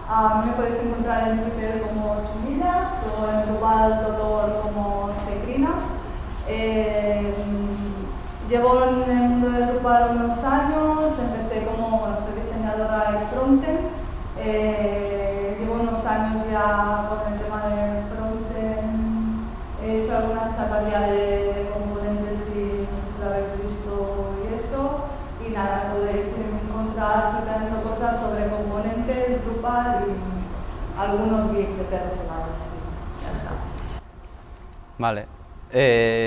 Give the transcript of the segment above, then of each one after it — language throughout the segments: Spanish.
A mí me podéis encontrar en Twitter como Chumillas o en Drupal Tutor como Cecrina. Llevo en el mundo de Drupal unos años, empecé como, soy diseñadora de frontend. Llevo unos años ya con el tema de frontend. He hecho algunas charlas ya de componentes y no sé si lo habéis visto y eso. Y nada, podéis encontrar explicando cosas sobre componentes, Drupal y algunos GIF de perros helados. Ya está. Vale,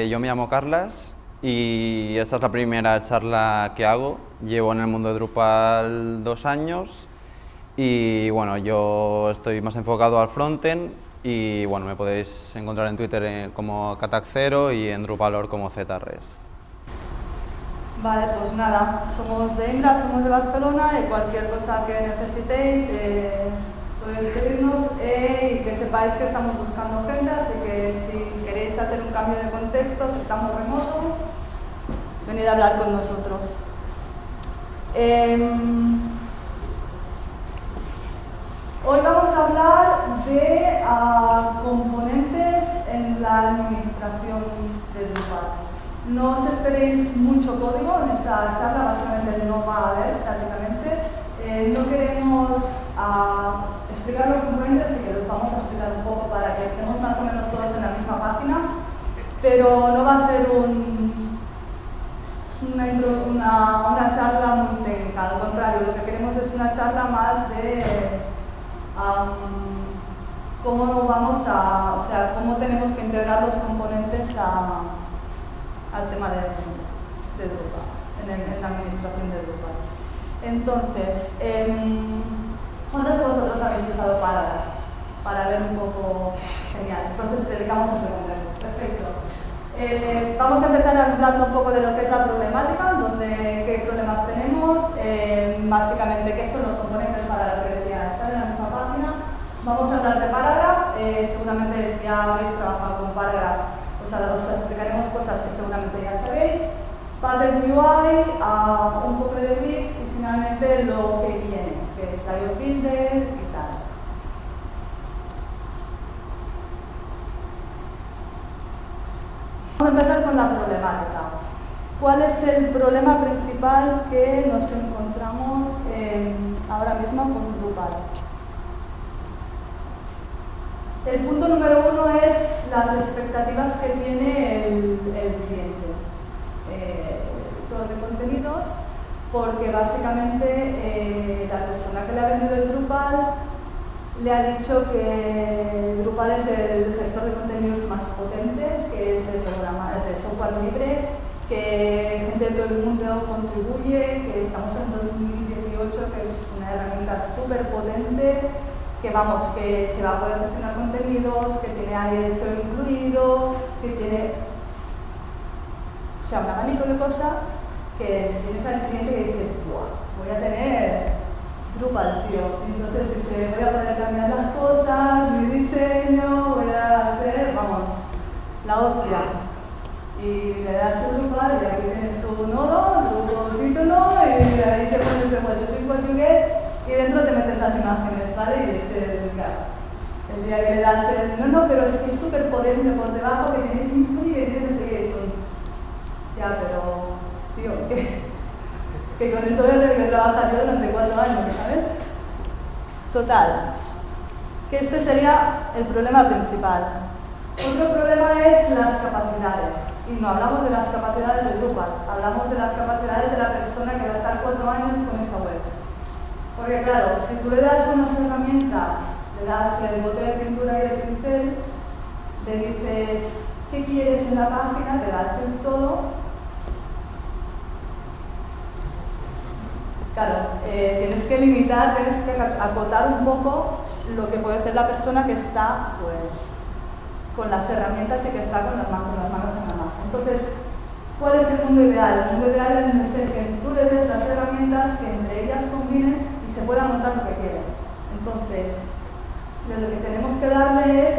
yo me llamo Carlas y esta es la primera charla que hago. Llevo en el mundo de Drupal 2 años y bueno, yo estoy más enfocado al frontend y bueno, me podéis encontrar en Twitter como Catac0 y en Drupal.org como ZRes. Vale, pues nada, somos de Indra, somos de Barcelona y cualquier cosa que necesitéis podéis pedirnos y que sepáis que estamos buscando gente, así que si queréis hacer un cambio de contexto, que estamos remoto, venid a hablar con nosotros. Hoy vamos a hablar de componentes en la administración de Drupal. No os esperéis mucho código en esta charla, básicamente no va a haber prácticamente. No queremos explicar los componentes, sí que los vamos a explicar un poco para que estemos más o menos todos en la misma página, pero no va a ser una charla muy técnica, al contrario, lo que queremos es una charla más de cómo cómo tenemos que integrar los componentes al tema de Drupal, en la administración de Drupal. Entonces, ¿cuántos de vosotros habéis usado para ver un poco? Genial, entonces dedicamos a preguntas. Perfecto. Vamos a empezar hablando un poco de lo que es la problemática, qué problemas tenemos, básicamente qué son los componentes para la que decía estar en la misma página. Vamos a hablar de Paragraph, seguramente si ya habéis trabajado con Paragraph, os explicaremos cosas que seguramente ya sabéis. Pattern UI, un poco de grids y finalmente lo que viene, que es Style Builder y tal. Vamos a empezar con la problemática. ¿Cuál es el problema principal que nos encontramos ahora mismo con Drupal? El punto número 1 es las expectativas que tiene el cliente. Todo de contenidos, porque básicamente la persona que le ha vendido el Drupal le ha dicho que Drupal es el gestor de contenidos más potente, que es el programa de software libre, que gente de todo el mundo contribuye, que estamos en 2018, que es una herramienta súper potente, que vamos, que se va a poder gestionar contenidos, que tiene ISO incluido, que tiene un abanico de cosas que tienes al cliente que dice, ¡buah! Voy a tener Drupal, tío. Y entonces dice, voy a poder cambiar las cosas, mi diseño, voy a hacer, vamos, la hostia. Y le das tu Drupal y aquí tienes tu nodo, tu título y ahí te pones de what you get y dentro te metes las imágenes, ¿vale? Y dices, claro, el día que le das no, pero es que es súper potente por debajo, que tienes incluye y tienes que ya, pero, tío, que con esto voy a tener que trabajar yo durante 4 años, ¿sabes? Total, que este sería el problema principal. Otro problema es las capacidades. Y no hablamos de las capacidades de Drupal, hablamos de las capacidades de la persona que va a estar 4 años con esa web. Porque claro, si tú le das unas herramientas, le das el bote de pintura y el pincel, le dices qué quieres en la página, te das el todo. Claro, tienes que limitar, tienes que acotar un poco lo que puede hacer la persona que está pues, con las herramientas y que está con las manos en la masa. Entonces, ¿cuál es el mundo ideal? El mundo ideal es el que tú le des las herramientas que entre ellas combinen y se pueda montar lo que quieren. Entonces, lo que tenemos que darle es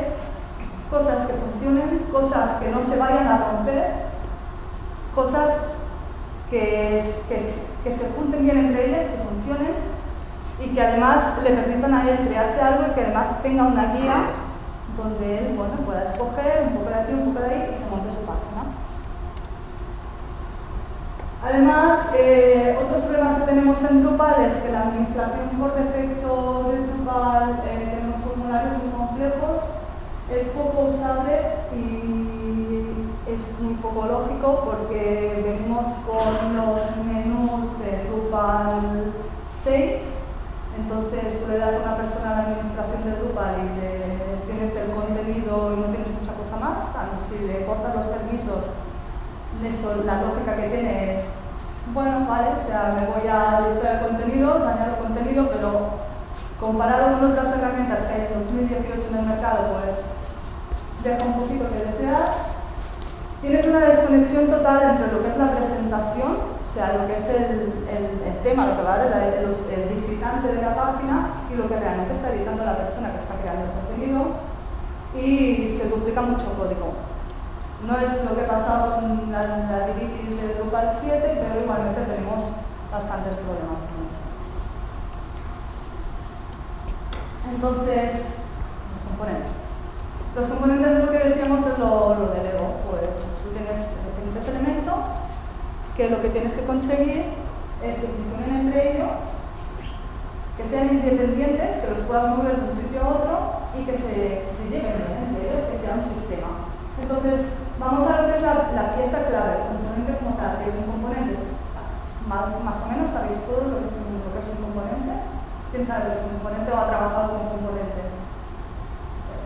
cosas que funcionen, cosas que no se vayan a romper, cosas que se junten bien entre ellas, que funcionen, y que además le permitan a él crearse algo y que además tenga una guía donde él pueda escoger un poco de aquí, un poco de ahí y se monte su página. Además, otros problemas que tenemos en Drupal es que la administración por defecto de Drupal tenemos formularios muy complejos, es poco usable y es muy poco lógico porque venimos con los menús de Drupal 6, entonces tú le das a una persona a la administración de Drupal y le tienes el contenido y no tienes mucha cosa más, si le cortas los permisos, eso, la lógica que tiene es, bueno, vale, o sea, me voy a la lista de contenidos, añado contenido, pero comparado con otras herramientas que hay en 2018 en el mercado, pues deja un poquito que desear. Tienes una desconexión total entre lo que es la presentación, o sea, lo que es el tema, lo que va a ver el visitante de la página y lo que realmente está editando la persona que está creando el contenido, y se duplica mucho código. No es lo que pasa con la Divitis de Drupal 7, pero igualmente tenemos bastantes problemas con eso. Entonces, los componentes. Los componentes es lo que decíamos de lo del ego. Pues tú tienes diferentes elementos que lo que tienes que conseguir es que funcionen entre ellos, que sean independientes, que los puedas mover de un sitio a otro y que se lleven bien entre ellos, que sea un sistema. Entonces, vamos a ver la pieza clave, el componente como tal, que es un componente. Más o menos sabéis todo lo que es un componente. ¿Quién sabe lo que es un componente o ha trabajado con componentes?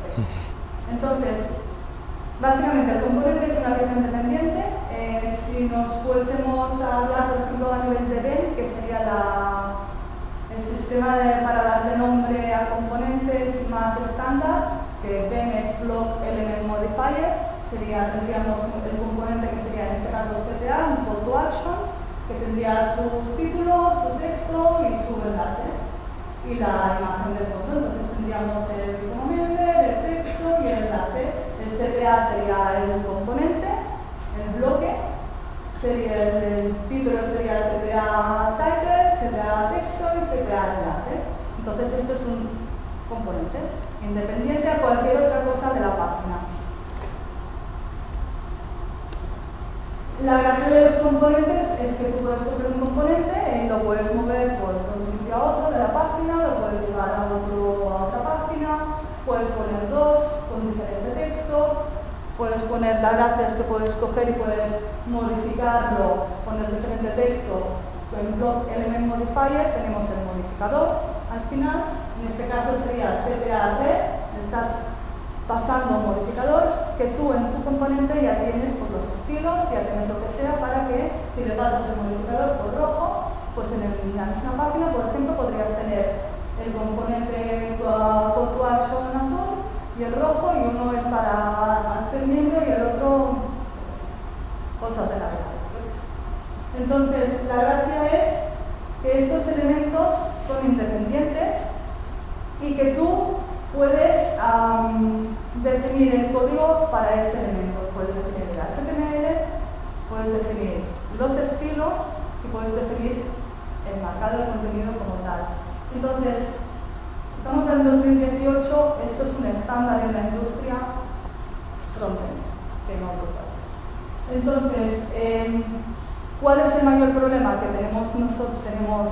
Perfecto. Entonces, básicamente el componente es una pieza independiente. Si nos fuésemos a hablar, por ejemplo, a nivel de Ben, que sería el sistema para darle nombre a componentes más estándar, que Ben es Block Element Modifier, tendríamos el componente que sería en este caso el CTA, un call to action, que tendría su título, su texto y su enlace, y la imagen del fondo. Entonces tendríamos el icono member, el texto y el enlace. El CTA sería el componente, el bloque, sería el título sería el CTA title, CTA texto y CTA enlace. Entonces esto es un componente independiente a cualquier otra cosa de la página. La gracia de los componentes es que tú puedes coger un componente y lo puedes mover pues, de un sitio a otro de la página, lo puedes llevar a otra página, puedes poner dos con diferente texto, puedes poner, la gracia es que puedes coger y puedes modificarlo, poner diferente texto. En Block Element Modifier tenemos el modificador al final, en este caso sería CTA red, estás pasando un modificador que tú en tu componente ya tienes por los estilos, ya tienes lo que sea para que si le pasas el modificador por rojo, pues en la misma página, por ejemplo, podrías tener el componente call to action azul y el rojo, y uno es para hacer miembro y el otro cosas de la vida. Entonces, la gracia es que estos elementos son independientes y que tú puedes definir el código para ese elemento. Puedes definir el HTML, puedes definir los estilos y puedes definir el marcado del contenido como tal. Entonces, estamos en 2018, esto es un estándar en la industria frontend, que no Drupal. Entonces, ¿cuál es el mayor problema que tenemos nosotros? Tenemos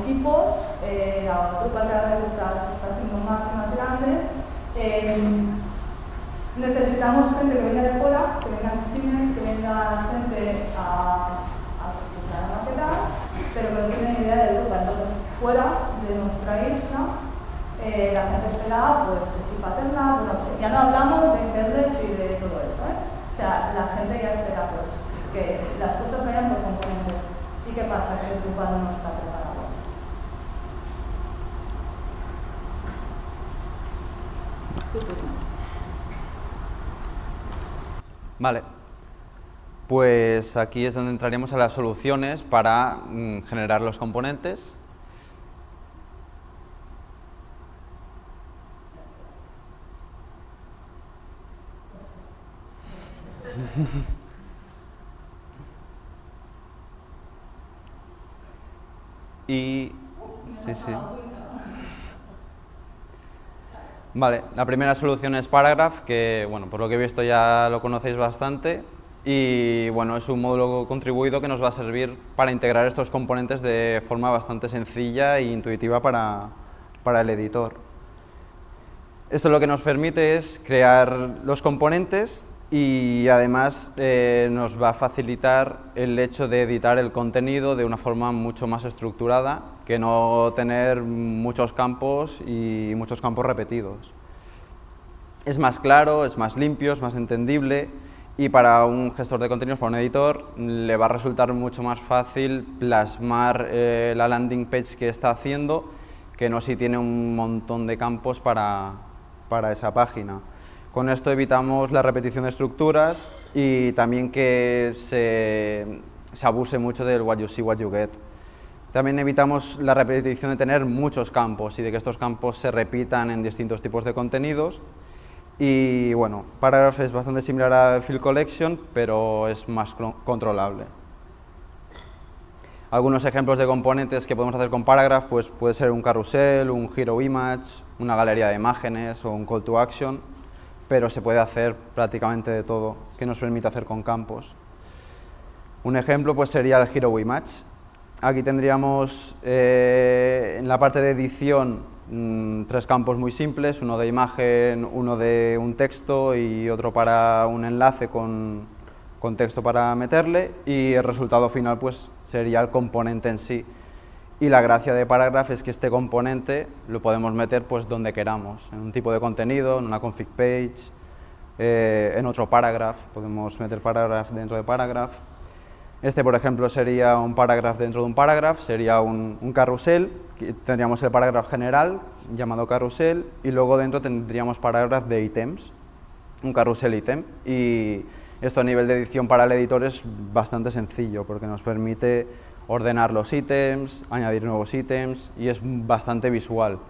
equipos, Drupal cada vez está haciendo más y más grande. Necesitamos gente que venga de fuera, que vengan cines, que venga gente a explicar a maquetar, pero que no tienen idea de Drupal. Entonces, fuera de nuestra isla, la gente espera, pues, de Cipatella, bueno, ya no hablamos de Internet y de todo eso, O sea, la gente ya espera, pues, que las cosas vayan por componentes. ¿Y qué pasa? Que el Drupal no está preparado. Vale. Pues aquí es donde entraríamos a las soluciones para generar los componentes. Y sí, sí. Vale, la primera solución es Paragraph, que bueno, por lo que he visto ya lo conocéis bastante, y bueno, es un módulo contribuido que nos va a servir para integrar estos componentes de forma bastante sencilla e intuitiva para el editor. Esto lo que nos permite es crear los componentes y además nos va a facilitar el hecho de editar el contenido de una forma mucho más estructurada, que no tener muchos campos y muchos campos repetidos. Es más claro, es más limpio, es más entendible, y para un gestor de contenidos, para un editor, le va a resultar mucho más fácil plasmar la landing page que está haciendo, que no si tiene un montón de campos para esa página. Con esto evitamos la repetición de estructuras y también que se abuse mucho del what you see, what you get. También evitamos la repetición de tener muchos campos y de que estos campos se repitan en distintos tipos de contenidos. Y bueno, Paragraph es bastante similar a Field Collection, pero es más controlable. Algunos ejemplos de componentes que podemos hacer con Paragraph pues puede ser un carrusel, un hero image, una galería de imágenes o un call to action, pero se puede hacer prácticamente de todo que nos permite hacer con campos. Un ejemplo pues sería el hero image. Aquí tendríamos en la parte de edición tres campos muy simples, uno de imagen, uno de un texto y otro para un enlace con texto para meterle, y el resultado final pues sería el componente en sí. Y la gracia de Paragraph es que este componente lo podemos meter pues donde queramos, en un tipo de contenido, en una config page, en otro paragraph, podemos meter Paragraph dentro de Paragraph. Este, por ejemplo, sería un paragraph dentro de un paragraph, sería un carrusel, tendríamos el paragraph general, llamado carrusel, y luego dentro tendríamos paragraph de ítems, un carrusel ítem, y esto a nivel de edición para el editor es bastante sencillo, porque nos permite ordenar los ítems, añadir nuevos ítems, y es bastante visual.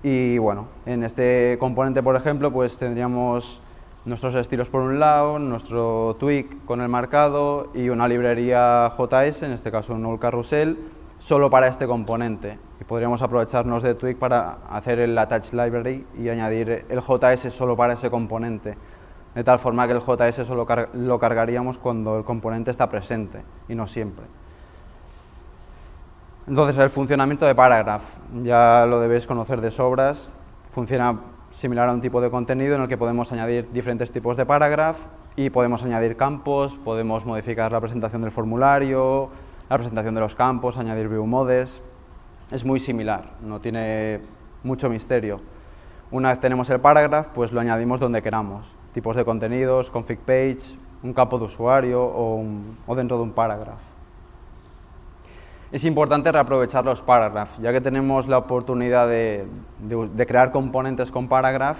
Y bueno, en este componente, por ejemplo, pues tendríamos nuestros estilos por un lado, nuestro tweak con el marcado y una librería JS, en este caso un null carrusel, solo para este componente. Y podríamos aprovecharnos de tweak para hacer el attach library y añadir el JS solo para ese componente, de tal forma que el JS solo lo cargaríamos cuando el componente está presente y no siempre. Entonces, el funcionamiento de Paragraph, ya lo debéis conocer de sobras, funciona similar a un tipo de contenido en el que podemos añadir diferentes tipos de paragraph y podemos añadir campos, podemos modificar la presentación del formulario, la presentación de los campos, añadir view modes. Es muy similar, no tiene mucho misterio. Una vez tenemos el paragraph, pues lo añadimos donde queramos, tipos de contenidos, config page, un campo de usuario o dentro de un paragraph. Es importante reaprovechar los paragraphs, ya que tenemos la oportunidad de crear componentes con paragraph,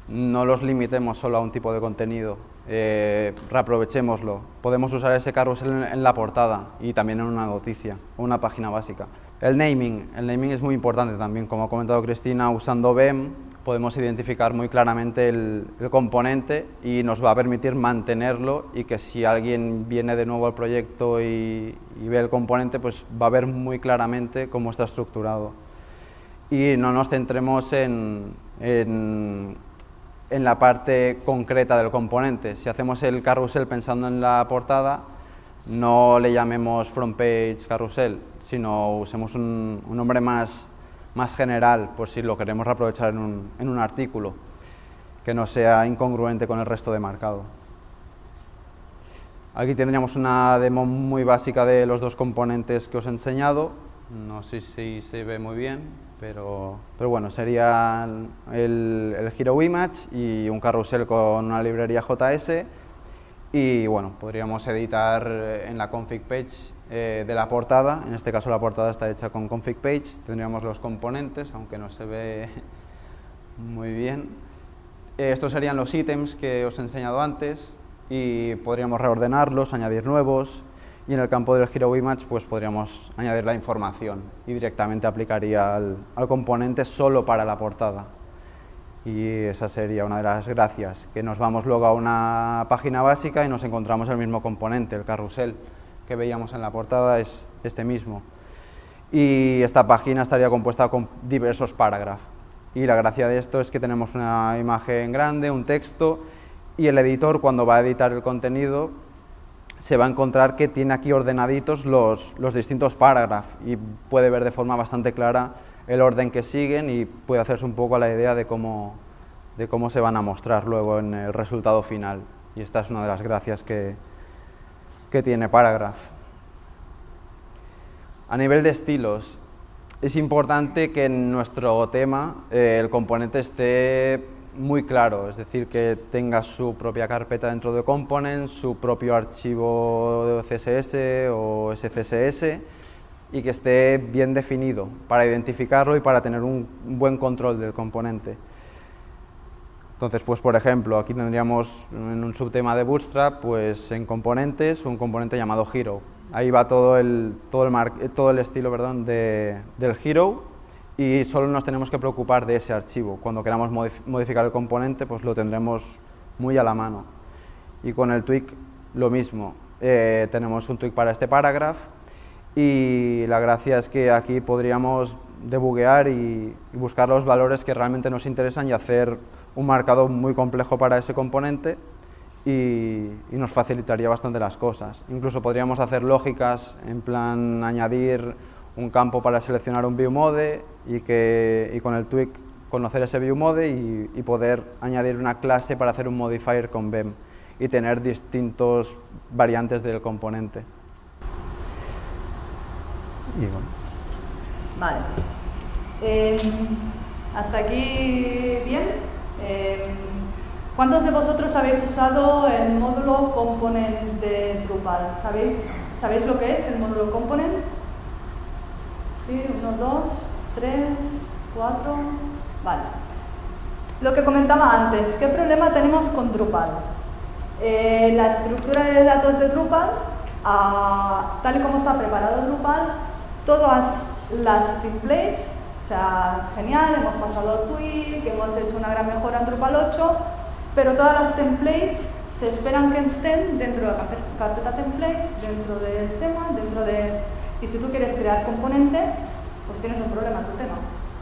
no los limitemos solo a un tipo de contenido, reaprovechémoslo. Podemos usar ese carrusel en la portada y también en una noticia o una página básica. El naming es muy importante también, como ha comentado Cristina, usando BEM podemos identificar muy claramente el componente y nos va a permitir mantenerlo, y que si alguien viene de nuevo al proyecto y ve el componente, pues va a ver muy claramente cómo está estructurado. Y no nos centremos en la parte concreta del componente. Si hacemos el carrusel pensando en la portada, no le llamemos front page carrusel, sino usemos un nombre más general, por si lo queremos reaprovechar en un artículo, que no sea incongruente con el resto de marcado. Aquí tendríamos una demo muy básica de los dos componentes que os he enseñado. No sé si se ve muy bien, pero bueno, sería el hero image y un carrusel con una librería JS. Y bueno, podríamos editar en la config page de la portada. En este caso la portada está hecha con config page. Tendríamos los componentes, aunque no se ve muy bien. Estos serían los ítems que os he enseñado antes, y podríamos reordenarlos, añadir nuevos, y en el campo del hero image pues podríamos añadir la información y directamente aplicaría al componente solo para la portada. Y esa sería una de las gracias, que nos vamos luego a una página básica y nos encontramos el mismo componente, el carrusel que veíamos en la portada es este mismo. Y esta página estaría compuesta con diversos paragraphs. Y la gracia de esto es que tenemos una imagen grande, un texto, y el editor, cuando va a editar el contenido, se va a encontrar que tiene aquí ordenaditos los distintos parágrafos y puede ver de forma bastante clara el orden que siguen y puede hacerse un poco a la idea de cómo se van a mostrar luego en el resultado final. Y esta es una de las gracias que tiene Paragraph. A nivel de estilos, es importante que en nuestro tema el componente esté muy claro, es decir, que tenga su propia carpeta dentro de Components, su propio archivo de CSS o SCSS y que esté bien definido para identificarlo y para tener un buen control del componente. Entonces, pues por ejemplo, aquí tendríamos en un subtema de Bootstrap, pues en componentes, un componente llamado Hero. Ahí va todo el estilo, perdón, del Hero y solo nos tenemos que preocupar de ese archivo. Cuando queramos modificar el componente, pues lo tendremos muy a la mano. Y con el tweak lo mismo. Tenemos un tweak para este parágrafo y la gracia es que aquí podríamos debuguear y buscar los valores que realmente nos interesan y hacer un marcado muy complejo para ese componente y nos facilitaría bastante las cosas. Incluso podríamos hacer lógicas, en plan añadir un campo para seleccionar un viewMode y con el tweak conocer ese viewMode y poder añadir una clase para hacer un modifier con BEM y tener distintos variantes del componente. Y bueno. Vale. Hasta aquí bien. ¿Cuántos de vosotros habéis usado el módulo Components de Drupal? ¿Sabéis lo que es el módulo Components? Sí, 1, 2, 3, 4... Vale. Lo que comentaba antes, ¿qué problema tenemos con Drupal? La estructura de datos de Drupal, tal y como está preparado Drupal, todas las templates, o sea, genial, hemos pasado tweak, hemos hecho una gran mejora en Drupal 8, pero todas las templates se esperan que estén dentro de la carpeta templates, dentro del tema, y si tú quieres crear componentes, pues tienes un problema en tu tema.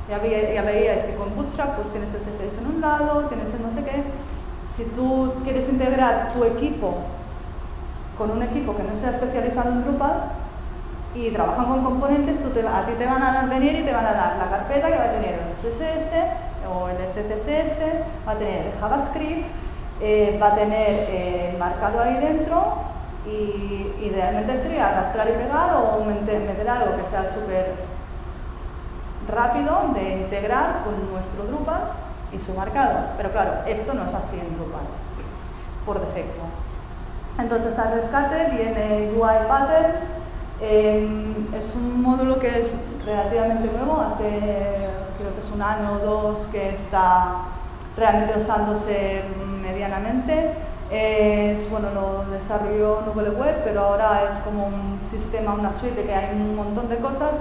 Ya veíais que con Bootstrap pues tienes el CSS en un lado, tienes el no sé qué. Si tú quieres integrar tu equipo con un equipo que no sea especializado en Drupal y trabajan con componentes, a ti te van a venir y te van a dar la carpeta que va a tener el CSS o el SCSS, va a tener el JavaScript, va a tener marcado ahí dentro y realmente sería arrastrar y pegar o meter algo que sea súper rápido de integrar con nuestro Drupal y su marcado. Pero claro, esto no es así en Drupal, por defecto. Entonces al rescate viene UI Patterns. Es un módulo que es relativamente nuevo, creo que es 1 año o 2 que está realmente usándose medianamente. Bueno, lo desarrolló Nouvelle Web, pero ahora es como un sistema, una suite que hay un montón de cosas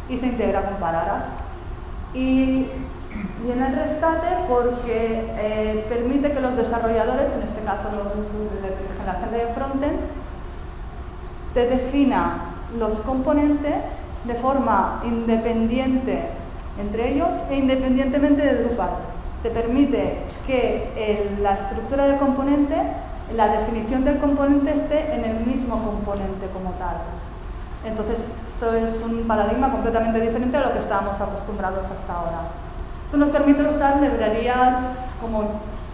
y se integra con Paragraph. Y viene el rescate porque permite que los desarrolladores, en este caso la gente de frontend, te defina los componentes de forma independiente entre ellos e independientemente de Drupal. Te permite que la estructura del componente, la definición del componente esté en el mismo componente como tal. Entonces, esto es un paradigma completamente diferente a lo que estábamos acostumbrados hasta ahora. Esto nos permite usar librerías como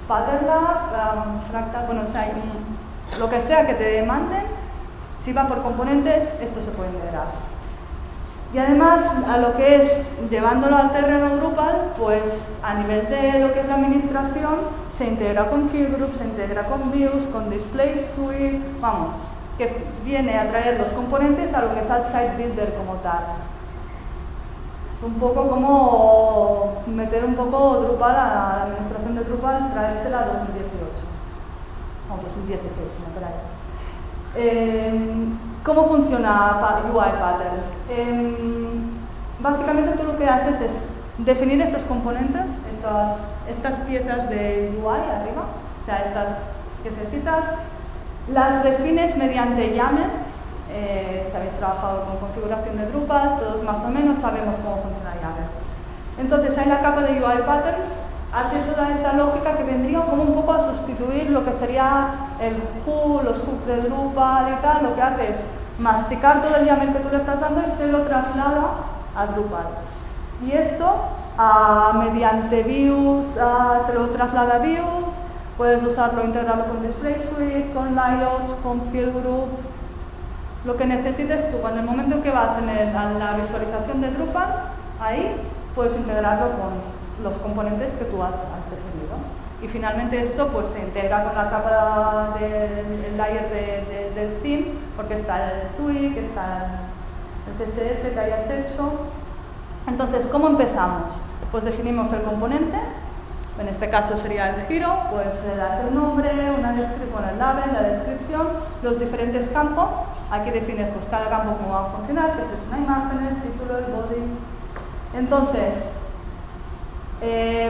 Patternlab, Fractal, bueno, o sea, lo que sea que te demanden, si va por componentes, esto se puede integrar. Y además, a lo que es llevándolo al terreno Drupal, pues a nivel de lo que es la administración, se integra con Keygroup, se integra con Views, con Display Suite, vamos, que viene a traer los componentes a lo que es al Site Builder como tal. Es un poco como meter un poco Drupal a la administración de Drupal, traérsela a 2018, o 2016, como queráis. ¿Cómo funciona UI Patterns? Básicamente tú lo que haces es definir esos componentes, estas piezas de UI arriba, o sea, estas piececitas, las defines mediante YAMLs. Si habéis trabajado con configuración de Drupal, todos más o menos sabemos cómo funciona YAML. Entonces ahí la capa de UI Patterns hace toda esa lógica que vendría como un poco a sustituir lo que sería el who, los hooks del Drupal y tal. Lo que hace es masticar todo el YAML que tú le estás dando y se lo traslada a Drupal. Y esto mediante views, se lo traslada a views, puedes usarlo, integrarlo con Display Suite, con layouts, con Field Group, lo que necesites tú. Cuando el momento en que vas a la visualización de Drupal, ahí puedes integrarlo con los componentes que tú has definido. Y finalmente esto pues se integra con la capa del layer del theme, porque está el tweak, está el CSS que hayas hecho. Entonces, ¿cómo empezamos? Pues definimos el componente, en este caso sería el hero, pues le das el nombre, una descripción, el label, la descripción, los diferentes campos. Aquí defines pues cada campo cómo va a funcionar, que es una imagen, el título, el body. Entonces,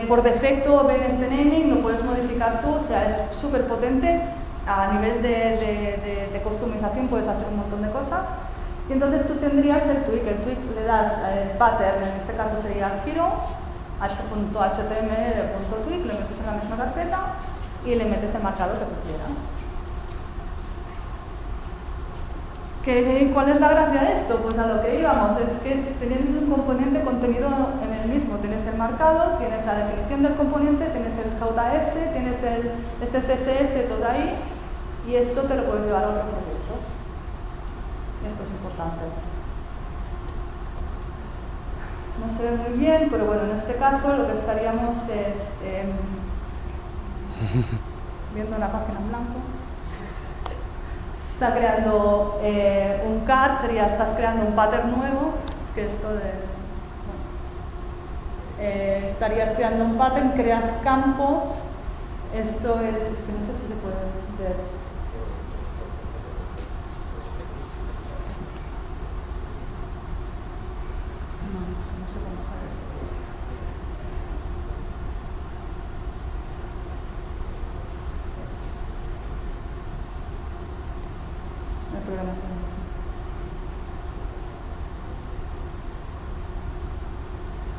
por defecto ven este naming, lo puedes modificar tú, o sea, es súper potente. A nivel de customización puedes hacer un montón de cosas. Y entonces tú tendrías el tweak le das el pattern, en este caso sería hero, h.html.tweak, le metes en la misma carpeta y le metes el marcador que tú quieras. ¿Cuál es la gracia de esto? Pues a lo que íbamos, es que tienes un componente contenido en el mismo, tienes el marcado, tienes la definición del componente, tienes el JS, tienes este CSS todo ahí, y esto te lo puedes llevar a otro proyecto. Esto es importante. No se ve muy bien, pero bueno, en este caso lo que estaríamos es viendo una página en blanco. Está creando un CAD, estás creando un pattern nuevo, que esto de... Bueno, estarías creando un pattern, creas campos, esto es que no sé si se puede ver.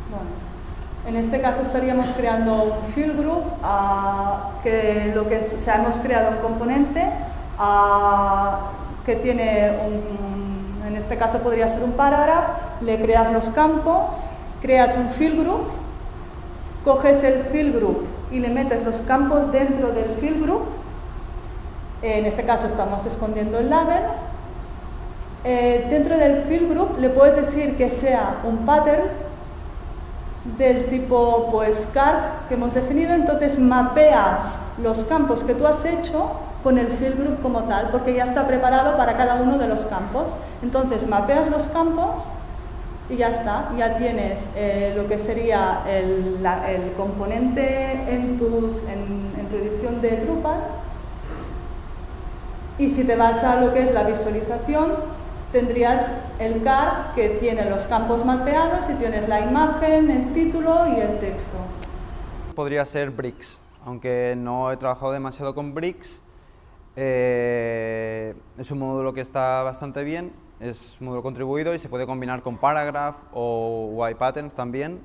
Bueno, en este caso estaríamos creando un field group, que hemos creado un componente que tiene en este caso podría ser un parágrafo, le creas los campos, creas un field group, coges el field group y le metes los campos dentro del field group. En este caso estamos escondiendo el label. Dentro del field group le puedes decir que sea un pattern del tipo pues card que hemos definido, entonces mapeas los campos que tú has hecho con el field group como tal, porque ya está preparado para cada uno de los campos. Entonces mapeas los campos y ya está, ya tienes lo que sería el componente en tu edición de Drupal. Y si te vas a lo que es la visualización, tendrías el card que tiene los campos mapeados y tienes la imagen, el título y el texto. Podría ser Bricks, aunque no he trabajado demasiado con Bricks. Es un módulo que está bastante bien, es un módulo contribuido y se puede combinar con Paragraph o UI Patterns también,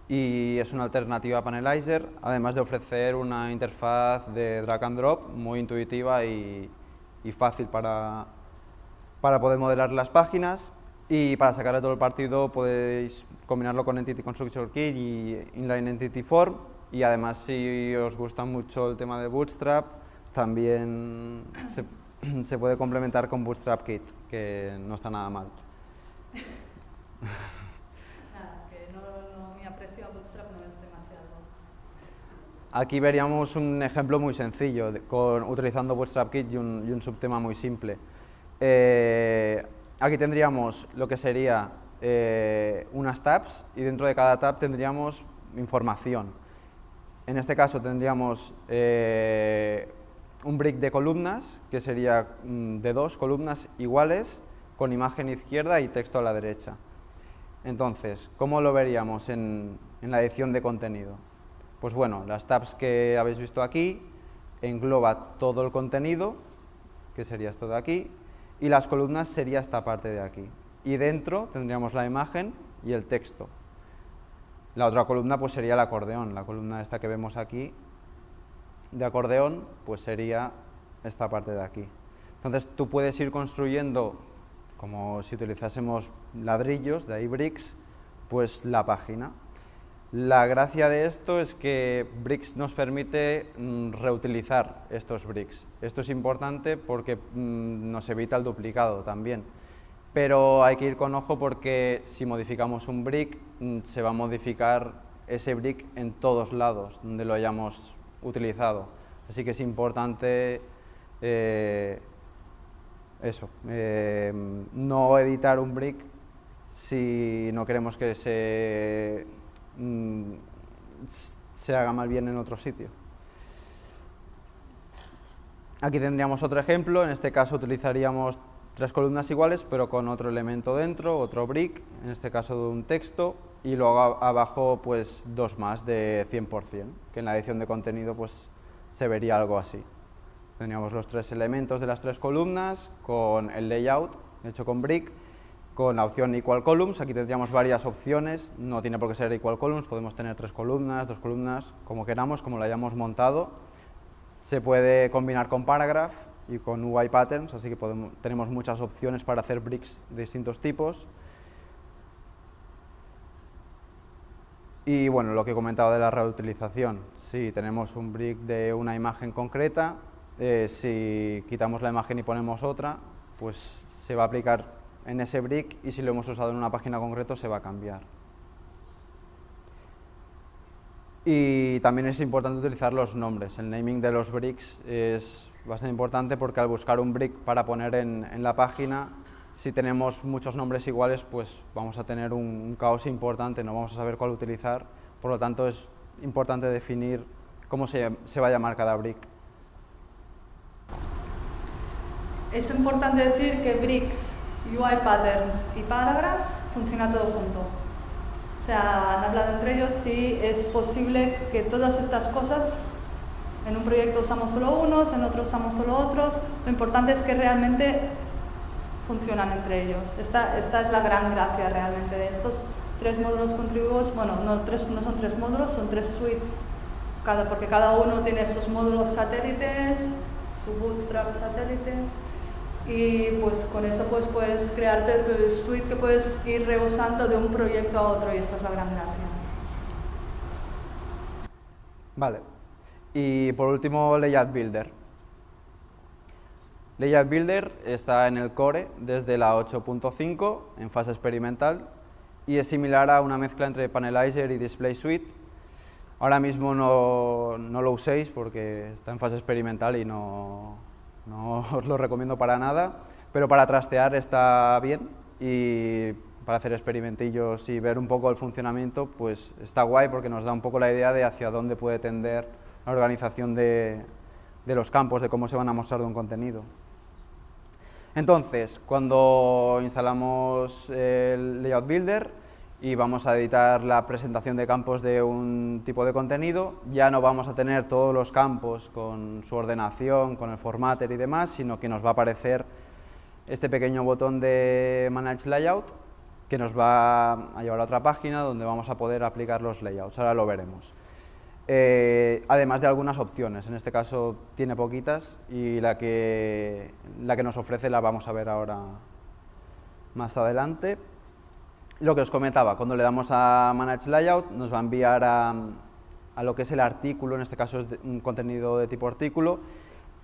y es una alternativa a Panelizer, además de ofrecer una interfaz de drag and drop muy intuitiva y fácil para poder modelar las páginas, y para sacarle todo el partido podéis combinarlo con Entity Constructor Kit y Inline Entity Form, y además si os gusta mucho el tema de Bootstrap también se puede complementar con Bootstrap Kit, que no está nada mal. Nada, que mi aprecio a Bootstrap no es demasiado. Aquí veríamos un ejemplo muy sencillo, utilizando Bootstrap Kit y un subtema muy simple. Aquí tendríamos lo que sería unas tabs, y dentro de cada tab tendríamos información. En este caso tendríamos un brick de columnas, que sería de 2 columnas iguales, con imagen izquierda y texto a la derecha. Entonces, ¿cómo lo veríamos en la edición de contenido? Pues bueno, las tabs que habéis visto aquí engloba todo el contenido, que sería esto de aquí, y las columnas sería esta parte de aquí. Y dentro tendríamos la imagen y el texto. La otra columna pues sería el acordeón, la columna esta que vemos aquí de acordeón pues sería esta parte de aquí. Entonces tú puedes ir construyendo, como si utilizásemos ladrillos, de ahí bricks, pues la página. La gracia de esto es que Bricks nos permite reutilizar estos bricks. Esto es importante porque nos evita el duplicado también. Pero hay que ir con ojo porque si modificamos un brick, se va a modificar ese brick en todos lados donde lo hayamos utilizado. Así que es importante no editar un brick si no queremos que se haga mal bien en otro sitio. Aquí tendríamos otro ejemplo, en este caso utilizaríamos 3 columnas iguales pero con otro elemento dentro, otro brick, en este caso de un texto, y luego abajo pues 2 más de 100%, que en la edición de contenido pues se vería algo así. Tendríamos los 3 elementos de las 3 columnas con el layout hecho con brick, con la opción equal columns. Aquí tendríamos varias opciones, no tiene por qué ser equal columns, podemos tener 3 columnas, 2 columnas, como queramos, como lo hayamos montado. Se puede combinar con paragraph y con UI patterns, así que tenemos muchas opciones para hacer bricks de distintos tipos. Y bueno, lo que he comentado de la reutilización, si tenemos un brick de una imagen concreta, si quitamos la imagen y ponemos otra, pues se va a aplicar en ese brick y si lo hemos usado en una página concreta se va a cambiar. Y también es importante utilizar los nombres. El naming de los bricks es bastante importante porque al buscar un brick para poner en la página, si tenemos muchos nombres iguales, pues vamos a tener un caos importante, no vamos a saber cuál utilizar. Por lo tanto, es importante definir cómo se va a llamar cada brick. Es importante decir que bricks, UI patterns y paragraphs funciona todo junto. O sea, han hablado entre ellos si es posible que todas estas cosas, en un proyecto usamos solo unos, en otro usamos solo otros. Lo importante es que realmente funcionan entre ellos. Esta es la gran gracia realmente de estos 3 módulos contributivos. Bueno, no son 3 módulos, son 3 suites, porque cada uno tiene sus módulos satélites, su bootstrap satélite. Y pues con eso pues puedes crearte tu suite que puedes ir reusando de un proyecto a otro, y esto es la gran gracia. Vale, y por último Layout Builder. Layout Builder está en el core desde la 8.5 en fase experimental y es similar a una mezcla entre Panelizer y Display Suite. Ahora mismo no lo uséis porque está en fase experimental y no os lo recomiendo para nada, pero para trastear está bien y para hacer experimentillos y ver un poco el funcionamiento, pues está guay porque nos da un poco la idea de hacia dónde puede tender la organización de los campos, de cómo se van a mostrar de un contenido. Entonces, cuando instalamos el Layout Builder y vamos a editar la presentación de campos de un tipo de contenido, ya no vamos a tener todos los campos con su ordenación, con el formatter y demás, sino que nos va a aparecer este pequeño botón de Manage Layout que nos va a llevar a otra página donde vamos a poder aplicar los layouts. Ahora lo veremos. Además de algunas opciones, en este caso tiene poquitas y la que nos ofrece la vamos a ver ahora más adelante. Lo que os comentaba, cuando le damos a Manage Layout nos va a enviar a lo que es el artículo, en este caso es un contenido de tipo artículo,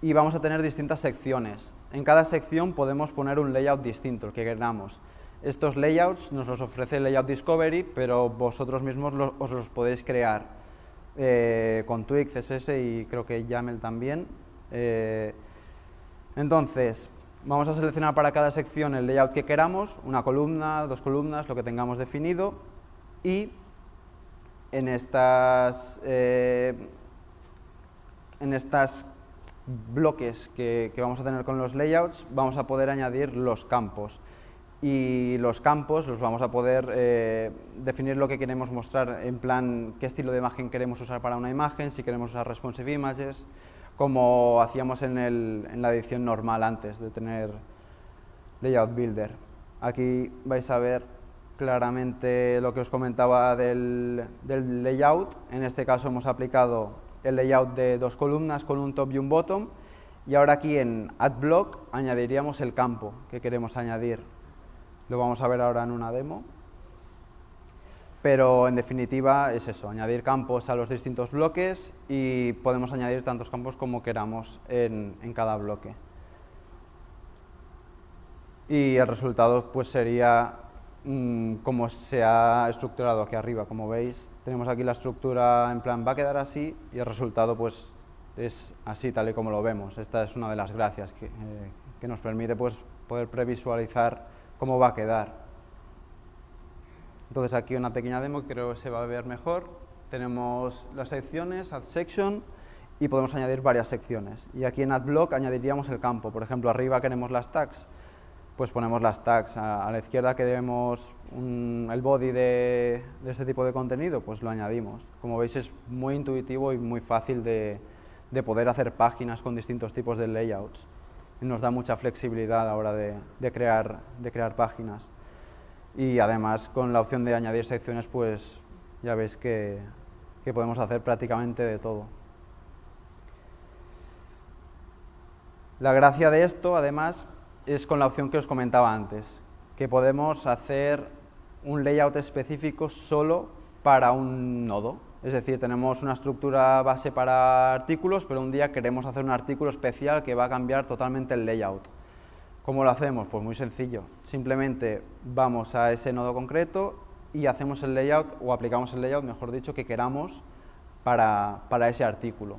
y vamos a tener distintas secciones. En cada sección podemos poner un layout distinto, el que queramos. Estos layouts nos los ofrece el Layout Discovery, pero vosotros mismos os los podéis crear con Twig, CSS y creo que YAML también. Entonces, vamos a seleccionar para cada sección el layout que queramos, una columna, 2 columnas, lo que tengamos definido, y en estas bloques que vamos a tener con los layouts vamos a poder añadir los campos. Y los campos los vamos a poder definir lo que queremos mostrar, en plan qué estilo de imagen queremos usar para una imagen, si queremos usar responsive images, como hacíamos en la edición normal antes de tener Layout Builder. Aquí vais a ver claramente lo que os comentaba del layout. En este caso hemos aplicado el layout de 2 columnas con un top y un bottom, y ahora aquí en Add Block añadiríamos el campo que queremos añadir. Lo vamos a ver ahora en una demo. Pero en definitiva es eso, añadir campos a los distintos bloques, y podemos añadir tantos campos como queramos en cada bloque. Y el resultado pues sería como se ha estructurado aquí arriba. Como veis, tenemos aquí la estructura en plan va a quedar así, y el resultado pues es así, tal y como lo vemos. Esta es una de las gracias que nos permite pues poder previsualizar cómo va a quedar. Entonces aquí una pequeña demo que creo que se va a ver mejor. Tenemos las secciones, Add Section, y podemos añadir varias secciones. Y aquí en Add Block añadiríamos el campo. Por ejemplo, arriba queremos las tags, pues ponemos las tags. A la izquierda queremos el body de este tipo de contenido, pues lo añadimos. Como veis, es muy intuitivo y muy fácil de poder hacer páginas con distintos tipos de layouts. Y nos da mucha flexibilidad a la hora de crear páginas. Y además, con la opción de añadir secciones, pues ya veis que podemos hacer prácticamente de todo. La gracia de esto, además, es con la opción que os comentaba antes, que podemos hacer un layout específico solo para un nodo. Es decir, tenemos una estructura base para artículos, pero un día queremos hacer un artículo especial que va a cambiar totalmente el layout. ¿Cómo lo hacemos? Pues muy sencillo. Simplemente vamos a ese nodo concreto y hacemos el layout, o aplicamos el layout, mejor dicho, que queramos para ese artículo.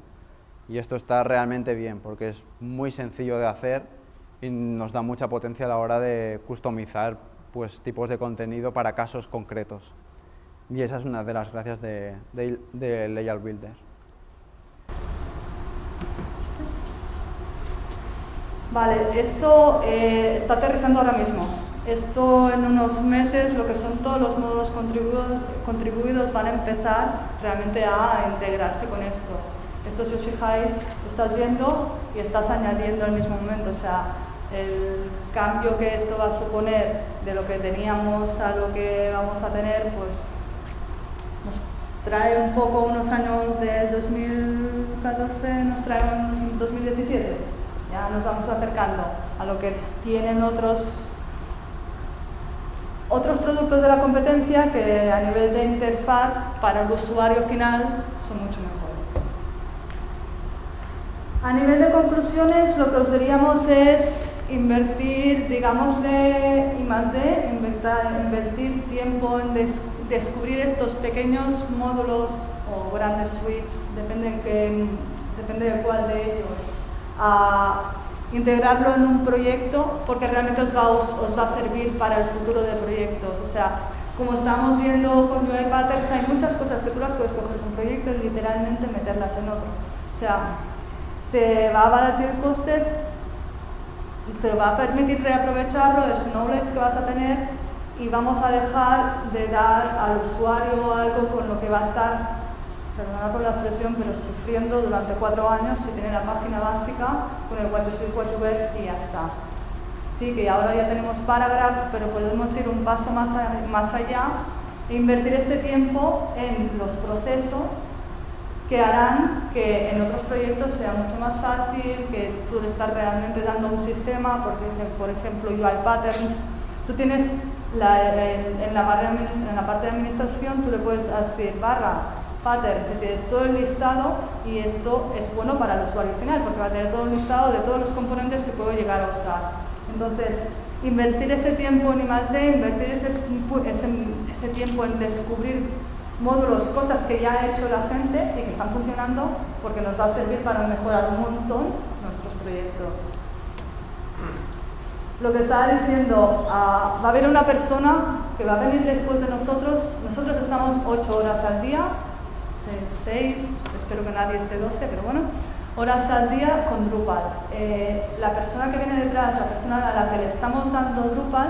Y esto está realmente bien, porque es muy sencillo de hacer y nos da mucha potencia a la hora de customizar pues, tipos de contenido para casos concretos. Y esa es una de las gracias de Layout Builder. Vale, esto está aterrizando ahora mismo. Esto en unos meses, lo que son todos los módulos contribuidos van a empezar realmente a integrarse con esto. Esto, si os fijáis, lo estás viendo y estás añadiendo al mismo momento. O sea, el cambio que esto va a suponer de lo que teníamos a lo que vamos a tener, pues nos trae un poco unos años del 2014, nos trae unos 2017. Ya nos vamos acercando a lo que tienen otros productos de la competencia que a nivel de interfaz para el usuario final son mucho mejores. A nivel de conclusiones, lo que os diríamos es invertir, digámosle, I+D, invertir tiempo en descubrir estos pequeños módulos o grandes suites, depende de cuál de ellos, a integrarlo en un proyecto, porque realmente os va a servir para el futuro de proyectos. O sea, como estamos viendo con UI Patterns, hay muchas cosas que tú las puedes coger con un proyecto y literalmente meterlas en otro. O sea, te va a abaratar costes, te va a permitir reaprovecharlo, es knowledge que vas a tener, y vamos a dejar de dar al usuario algo con lo que va a estar, perdona por la expresión, pero sufriendo durante 4 años si tiene la página básica con el what to see, what to ver y ya está. Sí, que ahora ya tenemos paragraphs, pero podemos ir un paso más allá e invertir este tiempo en los procesos que harán que en otros proyectos sea mucho más fácil, que tú le estás realmente dando un sistema, porque por ejemplo UI Patterns, tú tienes en la parte de administración, tú le puedes decir pattern, que tienes todo el listado, y esto es bueno para el usuario final, porque va a tener todo el listado de todos los componentes que puedo llegar a usar. Entonces, invertir ese tiempo en I+D, invertir ese tiempo en descubrir módulos, cosas que ya ha hecho la gente y que están funcionando, porque nos va a servir para mejorar un montón nuestros proyectos. Lo que estaba diciendo, va a haber una persona que va a venir después de nosotros. Nosotros estamos 8 horas al día, 6, espero que nadie esté 12, pero bueno, horas al día con Drupal. La persona que viene detrás, la persona a la que le estamos dando Drupal,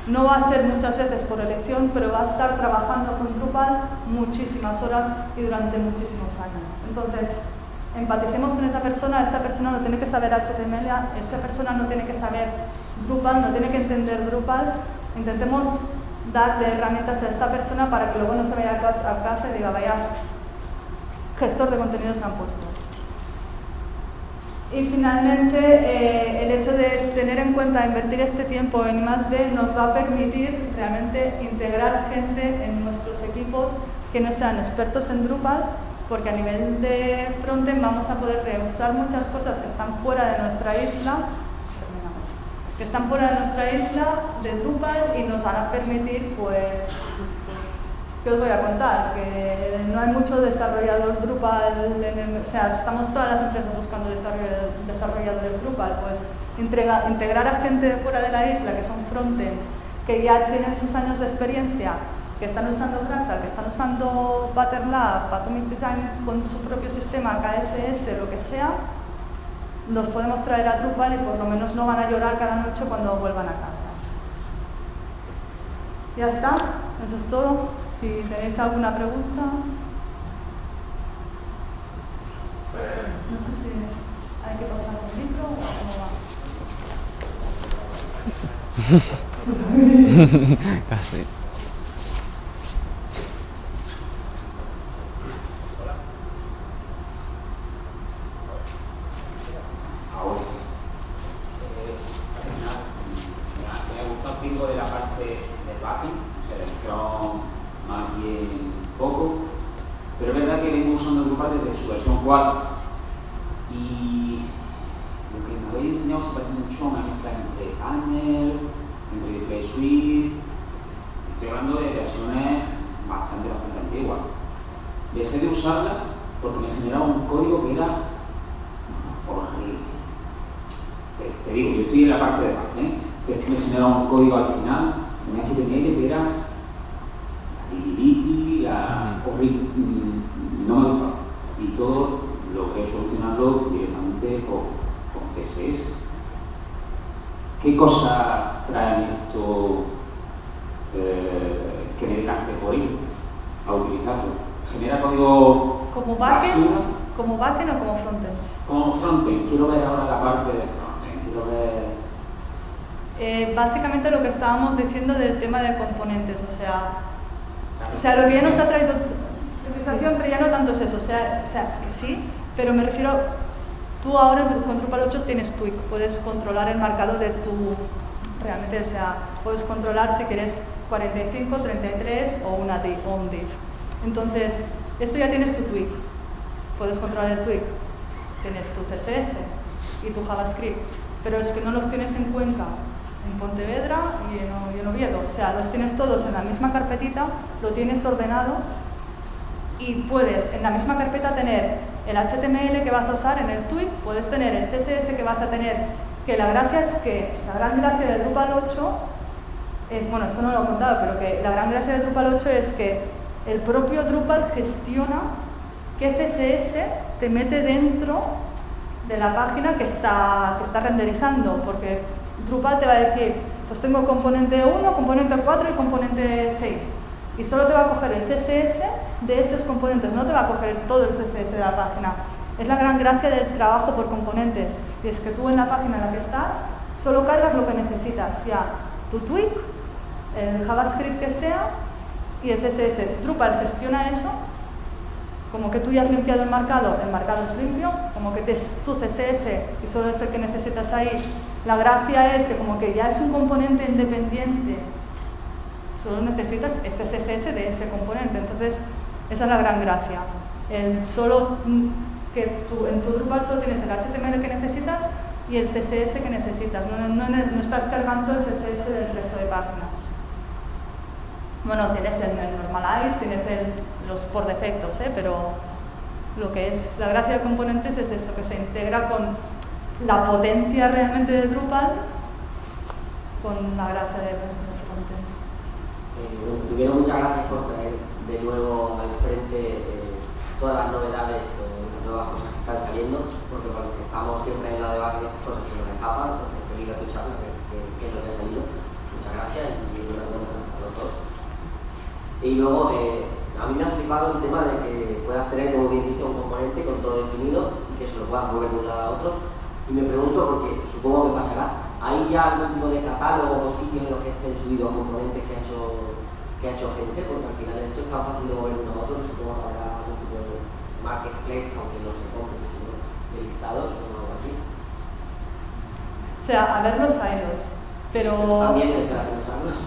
no va a ser muchas veces por elección, pero va a estar trabajando con Drupal muchísimas horas y durante muchísimos años. Entonces, empaticemos con esa persona no tiene que saber HTML, esa persona no tiene que saber Drupal, no tiene que entender Drupal. Intentemos darle herramientas a esta persona para que luego no se vaya a casa y diga, vaya gestor de contenidos me han puesto. Y finalmente, el hecho de tener en cuenta invertir este tiempo en I+D nos va a permitir realmente integrar gente en nuestros equipos que no sean expertos en Drupal, porque a nivel de frontend vamos a poder reusar muchas cosas que están fuera de nuestra isla, de Drupal, y nos van a permitir, pues, ¿qué os voy a contar? Que no hay mucho desarrollador Drupal, o sea, estamos todas las empresas buscando desarrolladores Drupal, pues integrar a gente de fuera de la isla, que son frontends, que ya tienen sus años de experiencia, que están usando Fractal, que están usando Patternlab, Atomic Design con su propio sistema, KSS, lo que sea, los podemos traer a Drupal y por lo menos no van a llorar cada noche cuando vuelvan a casa. Ya está, eso es todo. Si tenéis alguna pregunta. No sé si hay que pasar un micro o cómo va. Casi. Me gusta un poco de la parte del backend, selección más bien poco, pero es verdad que vengo usando Drupal desde su versión 4 y lo que me habéis enseñado se parece mucho a una mezcla entre Panel, entre Display Suite. Estoy hablando de versiones bastante antiguas. Dejé de usarla porque me generaba un código que era horrible. Te digo, yo estoy en la parte de backend, pero es que me generaba un código al final en HTML que era horrible, no me gustaba. Y todo logré solucionarlo directamente con CSS. ¿Qué cosa trae esto que me decante por ir a utilizarlo? ¿Genera código ¿Como backend? basura? ¿Como backend o como frontend? Como frontend, quiero ver ahora la parte de frontend, quiero ver... Básicamente lo que estábamos diciendo del tema de componentes, o sea, lo que ya nos ha traído utilización, pero ya no tanto es eso, o sea, que sí, pero me refiero, tú ahora con Drupal 8 tienes tweak, puedes controlar el marcado de tu, realmente, o sea, puedes controlar si quieres 45, 33 o un div. Entonces, esto ya tienes tu tweak, puedes controlar el tweak, tienes tu CSS y tu JavaScript, pero es que no los tienes en Cuenca, en Pontevedra y en Oviedo, o sea, los tienes todos en la misma carpetita, lo tienes ordenado y puedes en la misma carpeta tener el HTML que vas a usar en el tweak, puedes tener el CSS que vas a tener, que la gracia es que, la gran gracia de Drupal 8 es, bueno, esto no lo he contado, pero que la gran gracia de Drupal 8 es que el propio Drupal gestiona qué CSS te mete dentro de la página que está renderizando, porque Drupal te va a decir, pues tengo componente 1, componente 4 y componente 6, y solo te va a coger el CSS de estos componentes, no te va a coger todo el CSS de la página. Es la gran gracia del trabajo por componentes, y es que tú en la página en la que estás solo cargas lo que necesitas, ya tu tweak, el JavaScript que sea y el CSS. Drupal gestiona eso, como que tú ya has limpiado el marcado es limpio, como que tu CSS y solo es el que necesitas ahí. La gracia es que como que ya es un componente independiente, solo necesitas este CSS de ese componente. Entonces, esa es la gran gracia. En tu Drupal solo tienes el HTML que necesitas y el CSS que necesitas. No estás cargando el CSS del resto de páginas. Bueno, tienes el normalize, tienes los por defectos, pero lo que es la gracia de componentes es esto, que se integra con la potencia realmente de Drupal con la gracia de frontend. Bueno, primero, muchas gracias por traer de nuevo al frente todas las novedades, las nuevas cosas que están saliendo, porque para los que estamos siempre en la debate estas cosas se nos escapan. Entonces, feliz a tu charla, que es lo que ha salido. Muchas gracias y enhorabuena a los dos. Y luego, a mí me ha flipado el tema de que puedas tener, como bien dice, un componente con todo definido y que se lo puedas mover de un lado a otro. Y me pregunto, porque supongo que pasará, ¿hay ya algún tipo de catálogo o sitios en los que estén subidos componentes que ha hecho ha hecho gente, porque al final esto es tan fácil de mover uno a otro, que supongo que habrá algún tipo de marketplace, aunque no se compre, sino de listados o algo así. O sea, a ver los hilos, pero también necesitan usarlos.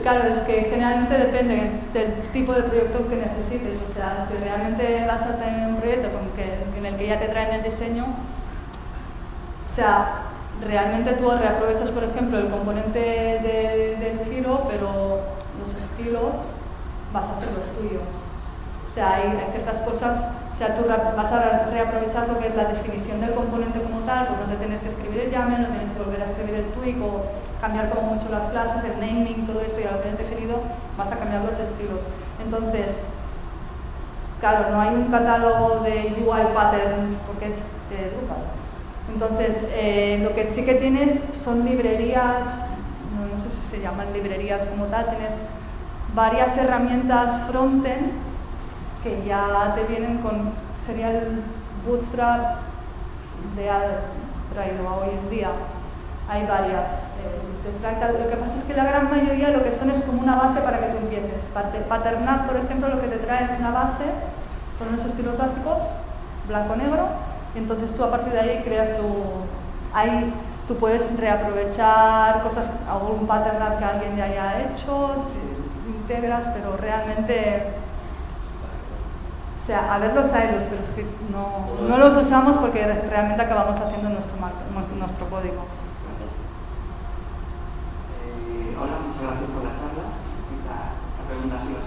Claro, es que generalmente depende del tipo de proyecto que necesites. O sea, si realmente vas a tener un proyecto en el que ya te traen el diseño, o sea, realmente tú reaprovechas, por ejemplo, el componente del giro, pero los estilos vas a hacer los tuyos. O sea, hay ciertas cosas, o sea, tú vas a reaprovechar lo que es la definición del componente como tal, pues no te tienes que escribir el YAML, no tienes que volver a escribir el tweak o cambiar como mucho las clases, el naming, todo eso, y al haber definido vas a cambiar los estilos. Entonces, claro, no hay un catálogo de UI patterns porque es de Drupal. Entonces, lo que sí que tienes son librerías, no sé si se llaman librerías como tal, tienes varias herramientas frontend que ya te vienen con, sería el Bootstrap de traído a hoy en día. Hay varias. Lo que pasa es que la gran mayoría lo que son es como una base para que tú empieces. Patternat, por ejemplo, lo que te trae es una base con unos estilos básicos, blanco-negro, y entonces tú a partir de ahí creas ahí tú puedes reaprovechar cosas, algún patternat que alguien ya haya hecho, integras, pero realmente, o sea, a ver los hilos, pero es que no los usamos porque realmente acabamos haciendo nuestro código. Hola, muchas gracias por la charla. La pregunta ha sido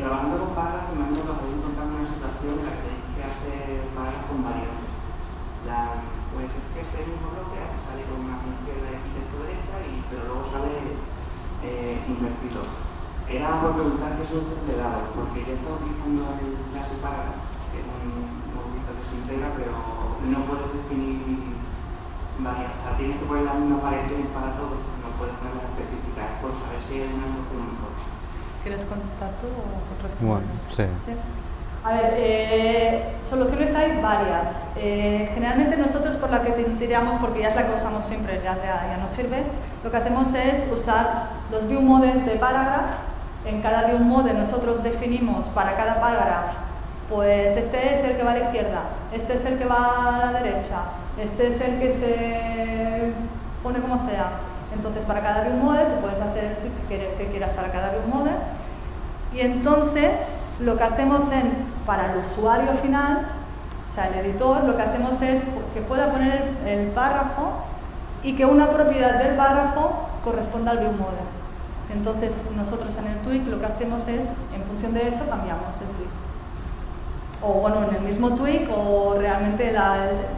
trabajando con pagas, me imagino que os habéis encontrado una situación en la que tenéis que hacer pagas con variables. Pues es que este mismo bloque sale con una izquierda y arquitecto derecha, pero luego sale invertido. Era por preguntar qué solución te daba, porque yo estaba utilizando el clase paga, que es un movimiento que se integra, pero no puedes definir varias, o sea, tienes que poner las mismas variaciones para todos, no puedes poner las específicas, por saber si hay una solución mejor. ¿Quieres contar tú o responder? Bueno, sí. ¿Sí? A ver, soluciones hay varias. Generalmente nosotros por la que tiramos, porque ya es la que usamos siempre, ya nos sirve, lo que hacemos es usar los view modes de paragraph. En cada view mode nosotros definimos para cada paragraph, pues este es el que va a la izquierda, este es el que va a la derecha, este es el que se pone como sea. Entonces para cada view mode tú puedes hacer el que quieras para cada view mode, y entonces lo que hacemos para el usuario final, o sea el editor, lo que hacemos es que pueda poner el párrafo y que una propiedad del párrafo corresponda al view mode. Entonces nosotros en el tweak lo que hacemos es, en función de eso, cambiamos el tweak. O bueno, en el mismo tweak, o realmente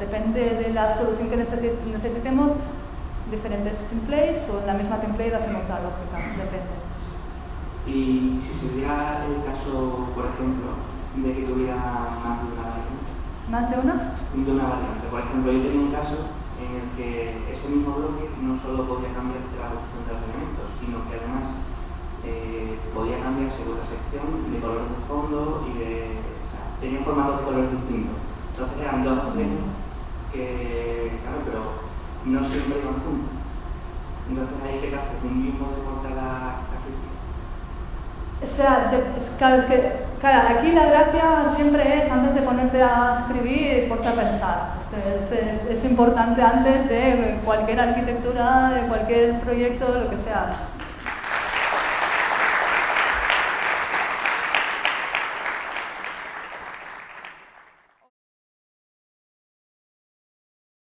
depende de la solución que necesitemos, diferentes templates, o en la misma template hacemos la lógica, depende. Y si se diera el caso, por ejemplo, de que tuviera más de una variante. ¿Más de una? De una variante. Por ejemplo, yo tenía un caso en el que ese mismo bloque no solo podía cambiar la posición de los elementos, sino que además podía cambiar según la sección de colores de fondo y o sea, tenía formatos de colores distintos. Entonces eran dos accesos que, claro, pero no siempre iban juntos. Entonces ahí que haces un mismo de por cada capítulo. O sea, claro, aquí la gracia siempre es, antes de ponerte a escribir, ponte a pensar. Es importante antes de cualquier arquitectura, de cualquier proyecto, lo que sea.